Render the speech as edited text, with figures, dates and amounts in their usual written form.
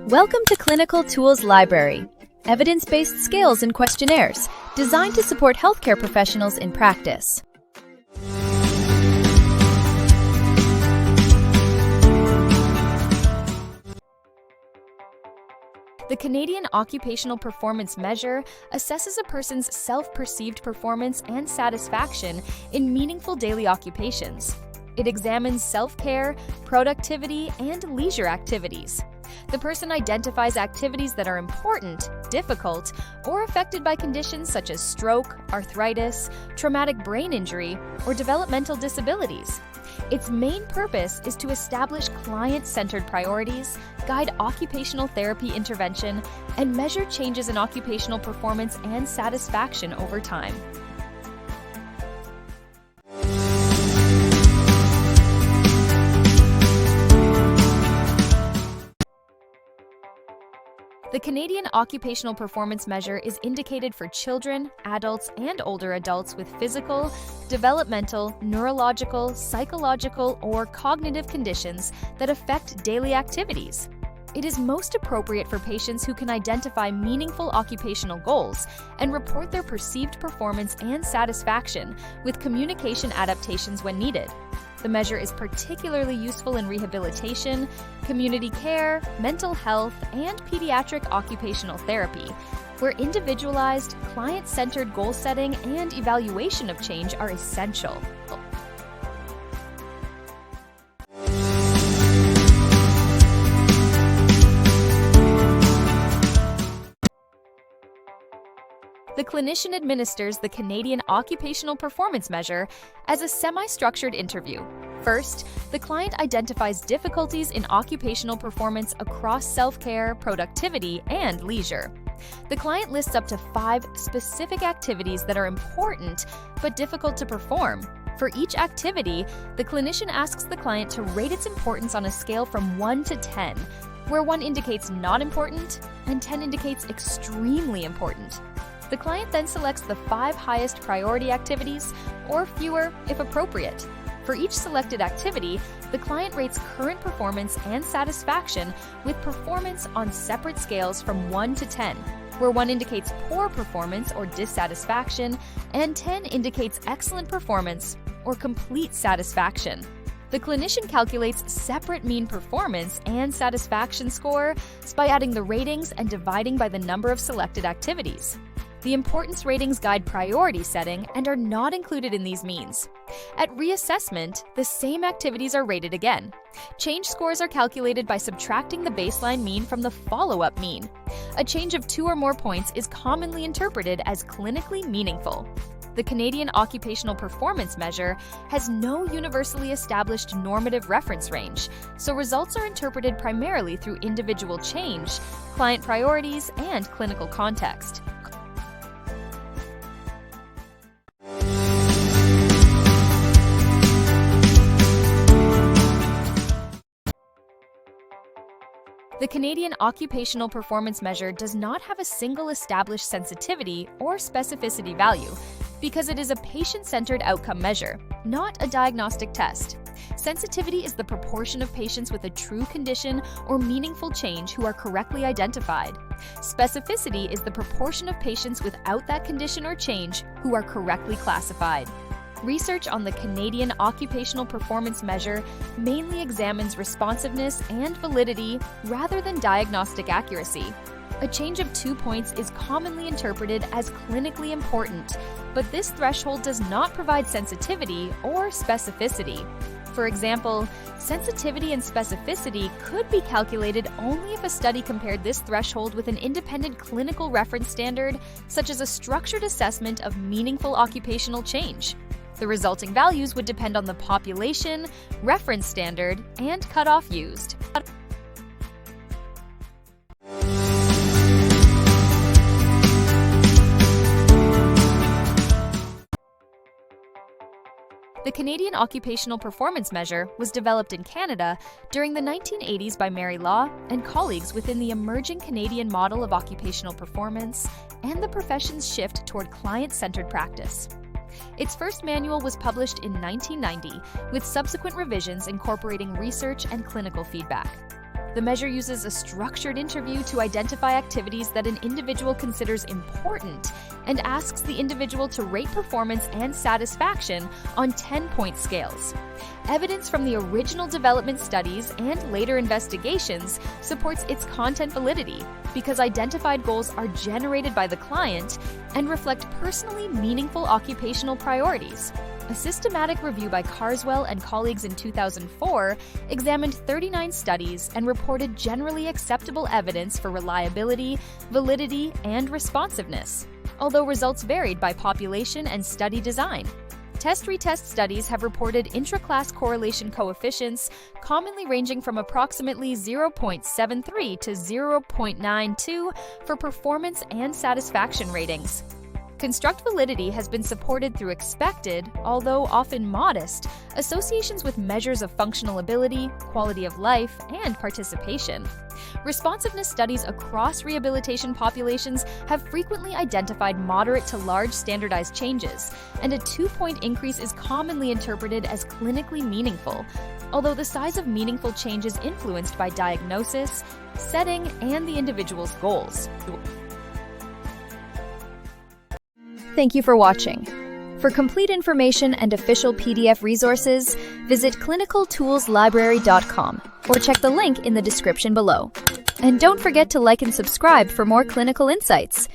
Welcome to Clinical Tools Library, evidence-based scales and questionnaires designed to support healthcare professionals in practice. The Canadian Occupational Performance Measure assesses a person's self-perceived performance and satisfaction in meaningful daily occupations. It examines self-care, productivity, and leisure activities. The person identifies activities that are important, difficult, or affected by conditions such as stroke, arthritis, traumatic brain injury, or developmental disabilities. Its main purpose is to establish client-centered priorities, guide occupational therapy intervention, and measure changes in occupational performance and satisfaction over time. The Canadian Occupational Performance Measure is indicated for children, adults, and older adults with physical, developmental, neurological, psychological, or cognitive conditions that affect daily activities. It is most appropriate for patients who can identify meaningful occupational goals and report their perceived performance and satisfaction with communication adaptations when needed. The measure is particularly useful in rehabilitation, community care, mental health, and pediatric occupational therapy, where individualized, client-centered goal setting and evaluation of change are essential. The clinician administers the Canadian Occupational Performance Measure as a semi-structured interview. First, the client identifies difficulties in occupational performance across self-care, productivity, and leisure. The client lists up to 5 specific activities that are important but difficult to perform. For each activity, the clinician asks the client to rate its importance on a scale from 1 to 10, where 1 indicates not important and 10 indicates extremely important. The client then selects the 5 highest priority activities, or fewer if appropriate. For each selected activity, the client rates current performance and satisfaction with performance on separate scales from 1 to 10, where 1 indicates poor performance or dissatisfaction, and 10 indicates excellent performance or complete satisfaction. The clinician calculates separate mean performance and satisfaction scores by adding the ratings and dividing by the number of selected activities. The importance ratings guide priority setting and are not included in these means. At reassessment, the same activities are rated again. Change scores are calculated by subtracting the baseline mean from the follow-up mean. A change of 2 or more points is commonly interpreted as clinically meaningful. The Canadian Occupational Performance Measure has no universally established normative reference range, so results are interpreted primarily through individual change, client priorities, and clinical context. The Canadian Occupational Performance Measure does not have a single established sensitivity or specificity value because it is a patient-centered outcome measure, not a diagnostic test. Sensitivity is the proportion of patients with a true condition or meaningful change who are correctly identified. Specificity is the proportion of patients without that condition or change who are correctly classified. Research on the Canadian Occupational Performance Measure mainly examines responsiveness and validity rather than diagnostic accuracy. A change of 2 points is commonly interpreted as clinically important, but this threshold does not provide sensitivity or specificity. For example, sensitivity and specificity could be calculated only if a study compared this threshold with an independent clinical reference standard, such as a structured assessment of meaningful occupational change. The resulting values would depend on the population, reference standard, and cutoff used. The Canadian Occupational Performance Measure was developed in Canada during the 1980s by Mary Law and colleagues within the emerging Canadian model of occupational performance and the profession's shift toward client-centered practice. Its first manual was published in 1990, with subsequent revisions incorporating research and clinical feedback. The measure uses a structured interview to identify activities that an individual considers important and asks the individual to rate performance and satisfaction on 10-point scales. Evidence from the original development studies and later investigations supports its content validity because identified goals are generated by the client and reflect personally meaningful occupational priorities. A systematic review by Carswell and colleagues in 2004 examined 39 studies and reported generally acceptable evidence for reliability, validity, and responsiveness, although results varied by population and study design. Test-retest studies have reported intra-class correlation coefficients commonly ranging from approximately 0.73 to 0.92 for performance and satisfaction ratings. Construct validity has been supported through expected, although often modest, associations with measures of functional ability, quality of life, and participation. Responsiveness studies across rehabilitation populations have frequently identified moderate to large standardized changes, and a 2-point increase is commonly interpreted as clinically meaningful, although the size of meaningful change is influenced by diagnosis, setting, and the individual's goals. Thank you for watching. For complete information and official PDF resources, visit clinicaltoolslibrary.com or check the link in the description below. And don't forget to like and subscribe for more clinical insights.